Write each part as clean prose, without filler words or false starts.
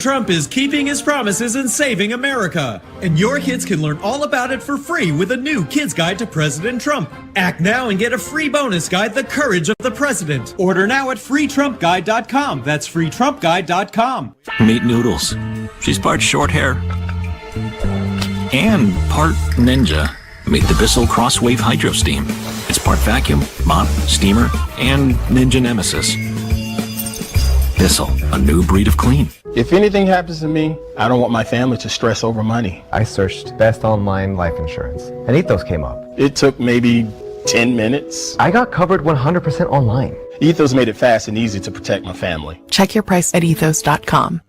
Trump is keeping his promises and saving America. And your kids can learn all about it for free with a new Kids Guide to President Trump. Act now and get a free bonus guide, The Courage of the President. Order now at freetrumpguide.com. That's freetrumpguide.com. Meet Noodles. She's part short hair and part ninja. Meet the Bissell Crosswave Hydro Steam. It's part vacuum, mop, steamer, and ninja nemesis. Bissell, a new breed of clean. If anything happens to me, I don't want my family to stress over money. I searched best online life insurance, and Ethos came up. It took maybe 10 minutes. I got covered 100% online. Ethos made it fast and easy to protect my family. Check your price at ethos.com.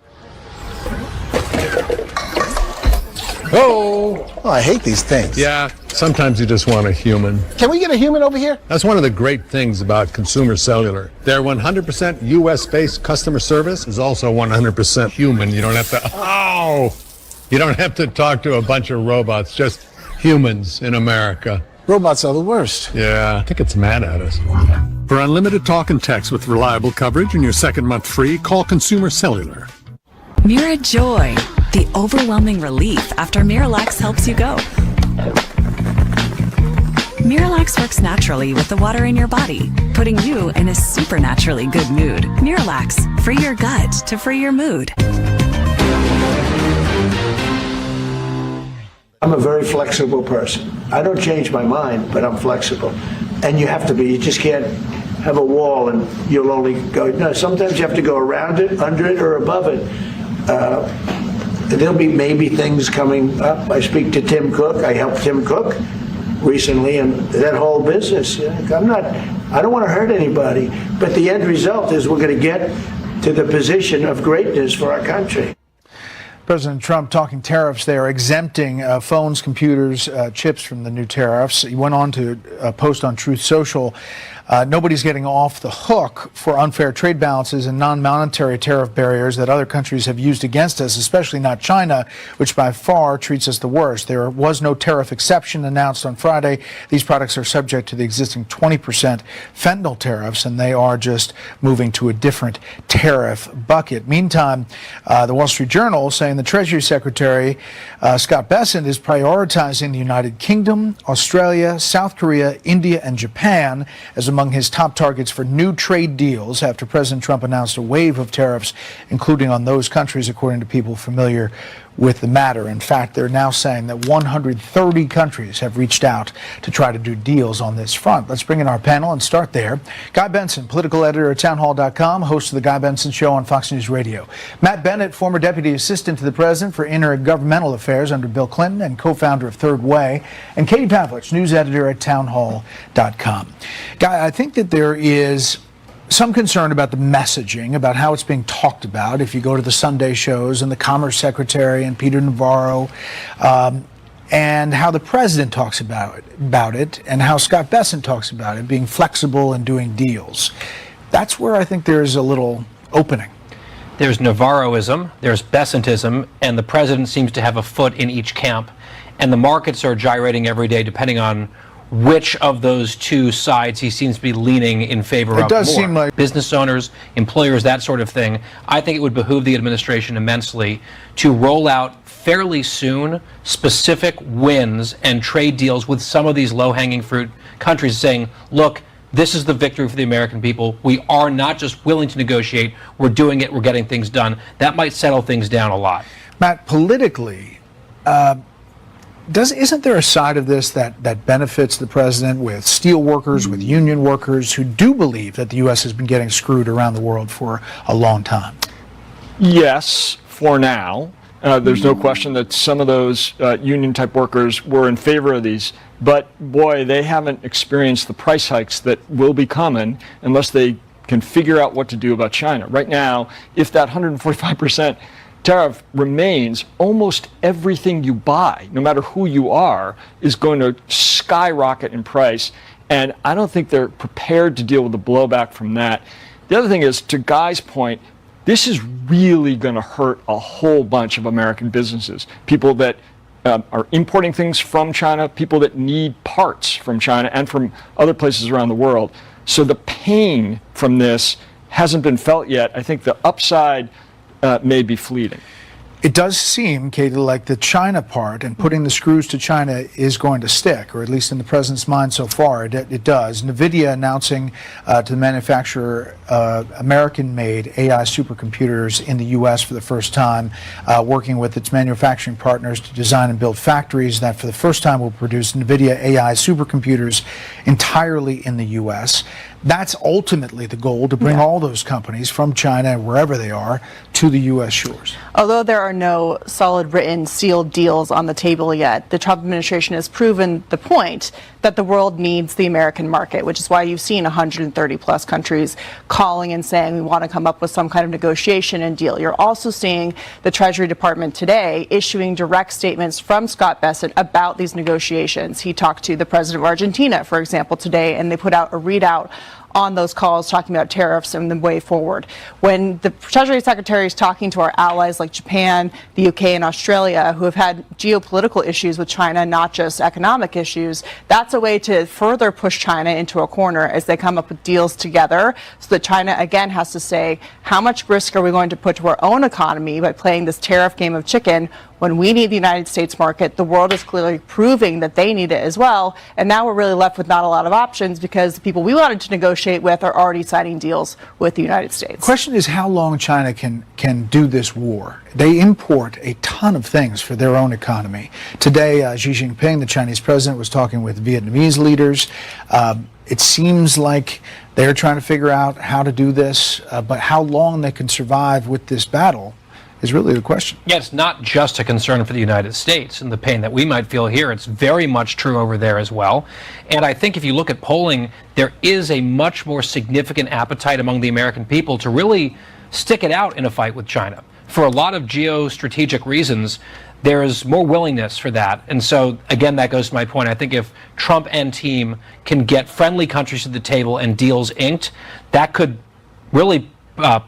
Oh, I hate these things. yeah, sometimes you just want a human. Can we get a human over here? That's one of the great things about Consumer Cellular. Their 100% U.S.-based customer service is also 100% human. You don't have to, you don't have to talk to a bunch of robots, just humans in America. Robots are the worst. Yeah, I think it's mad at us. For unlimited talk and text with reliable coverage and your second month free, call Consumer Cellular. Mira Joy, the overwhelming relief after Miralax helps you go. Miralax works naturally with the water in your body, putting you in a supernaturally good mood. Miralax, free your gut to free your mood. I'm a very flexible person. I don't change my mind, but I'm flexible. And you have to be. You just can't have a wall and you'll only go. No, sometimes you have to go around it, under it, or above it. There'll be maybe things coming up. I speak to Tim Cook. I helped Tim Cook recently, and that whole business. I don't want to hurt anybody, but the end result is we're going to get to the position of greatness for our country. President Trump talking tariffs there, exempting phones, computers, chips from the new tariffs. He went on to post on Truth Social, nobody's getting off the hook for unfair trade balances and non-monetary tariff barriers that other countries have used against us, especially not China, which by far treats us the worst. There was no tariff exception announced on Friday. These products are subject to the existing 20% fentanyl tariffs, and they are just moving to a different tariff bucket. Meantime, the Wall Street Journal saying the Treasury Secretary, Scott Bessent, is prioritizing the United Kingdom, Australia, South Korea, India, and Japan as among his top targets for new trade deals after President Trump announced a wave of tariffs, including on those countries, according to people familiar with the matter. In fact, they're now saying that 130 countries have reached out to try to do deals on this front. Let's bring in our panel and start there. Guy Benson, political editor at townhall.com, host of the Guy Benson Show on Fox News Radio. Matt Bennett, former deputy assistant to the president for intergovernmental affairs under Bill Clinton and co-founder of Third Way. And Katie Pavlich, news editor at townhall.com. Guy, I think that there is some concern about the messaging, about how it's being talked about. If you go to the Sunday shows and the Commerce Secretary and Peter Navarro, and how the president talks about it, and how Scott Bessent talks about it, being flexible and doing deals. That's where I think there's a little opening. There's Navarroism, there's Bessentism, and the president seems to have a foot in each camp. And the markets are gyrating every day depending on which of those two sides he seems to be leaning in favor of more. It does seem like business owners, employers, that sort of thing. I think it would behoove the administration immensely to roll out fairly soon specific wins and trade deals with some of these low-hanging fruit countries, saying, look, this is the victory for the American people. We are not just willing to negotiate, we're doing it, we're getting things done. That might settle things down a lot. Matt, politically, isn't there a side of this that benefits the president, with steel workers, with union workers who do believe that the U.S. has been getting screwed around the world for a long time? Yes, for now. There's no question that some of those union-type workers were in favor of these. But, boy, they haven't experienced the price hikes that will be coming unless they can figure out what to do about China. Right now, if that 145% tariff remains, almost everything you buy, no matter who you are, is going to skyrocket in price. And I don't think they're prepared to deal with the blowback from that. The other thing is, to Guy's point, this is really going to hurt a whole bunch of American businesses. People that are importing things from China, people that need parts from China and from other places around the world. So the pain from this hasn't been felt yet. I think the upside may be fleeting. It does seem, Katie, like the China part and putting the screws to China is going to stick, or at least in the president's mind so far, it does. NVIDIA announcing to the manufacturer American-made AI supercomputers in the U.S. for the first time, working with its manufacturing partners to design and build factories that for the first time will produce NVIDIA AI supercomputers entirely in the U.S. That's ultimately the goal, to bring all those companies from China and wherever they are to the U.S. shores. Although there are no solid written sealed deals on the table yet, the Trump administration has proven the point that the world needs the American market, which is why you've seen 130 plus countries calling and saying we want to come up with some kind of negotiation and deal. You're also seeing the Treasury Department today issuing direct statements from Scott Bessent about these negotiations. He talked to the president of Argentina, for example, today, and they put out a readout on those calls talking about tariffs and the way forward. When the Treasury Secretary is talking to our allies like Japan, the UK, and Australia, who have had geopolitical issues with China, not just economic issues, that's a way to further push China into a corner as they come up with deals together, so that China again has to say, how much risk are we going to put to our own economy by playing this tariff game of chicken when we need the United States market? The world is clearly proving that they need it as well, and now we're really left with not a lot of options because the people we wanted to negotiate with are already signing deals with the United States. The question is how long China can do this war. They import a ton of things for their own economy. Today, Xi Jinping, the Chinese president, was talking with Vietnamese leaders. It seems like they're trying to figure out how to do this, but how long they can survive with this battle is really the question. Yeah, it's not just a concern for the United States and the pain that we might feel here. It's very much true over there as well. And I think if you look at polling, there is a much more significant appetite among the American people to really stick it out in a fight with China. For a lot of geostrategic reasons, there is more willingness for that. And so, again, that goes to my point. I think if Trump and team can get friendly countries to the table and deals inked, that could really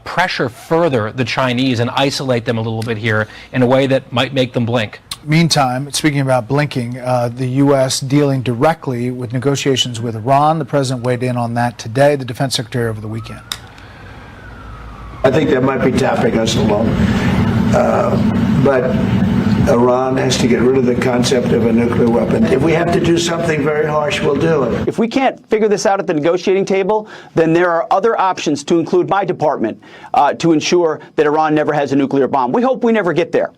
pressure further the Chinese and isolate them a little bit here in a way that might make them blink. Meantime, speaking about blinking, the U.S. dealing directly with negotiations with Iran. The president weighed in on that today, the defense secretary over the weekend. I think that might be tapping us along. But Iran has to get rid of the concept of a nuclear weapon. If we have to do something very harsh, we'll do it. If we can't figure this out at the negotiating table, then there are other options, to include my department, to ensure that Iran never has a nuclear bomb. We hope we never get there.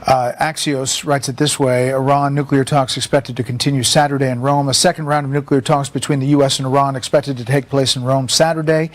Axios writes it this way: Iran nuclear talks expected to continue Saturday in Rome. A second round of nuclear talks between the U.S. and Iran expected to take place in Rome Saturday.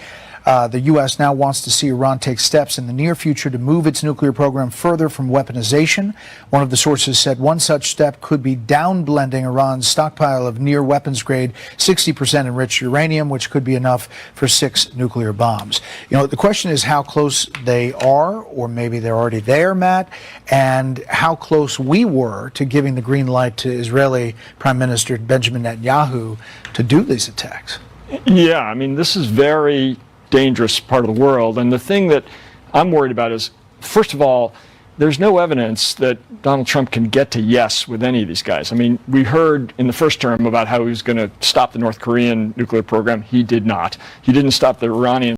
The U.S. now wants to see Iran take steps in the near future to move its nuclear program further from weaponization. One of the sources said one such step could be downblending Iran's stockpile of near weapons-grade 60% enriched uranium, which could be enough for 6 nuclear bombs. You know, the question is how close they are, or maybe they're already there, Matt, and how close we were to giving the green light to Israeli Prime Minister Benjamin Netanyahu to do these attacks. Yeah, I mean, this is very dangerous part of the world. And the thing that I'm worried about is, first of all, there's no evidence that Donald Trump can get to yes with any of these guys. I mean, we heard in the first term about how he was going to stop the North Korean nuclear program. He did not. He didn't stop the Iranian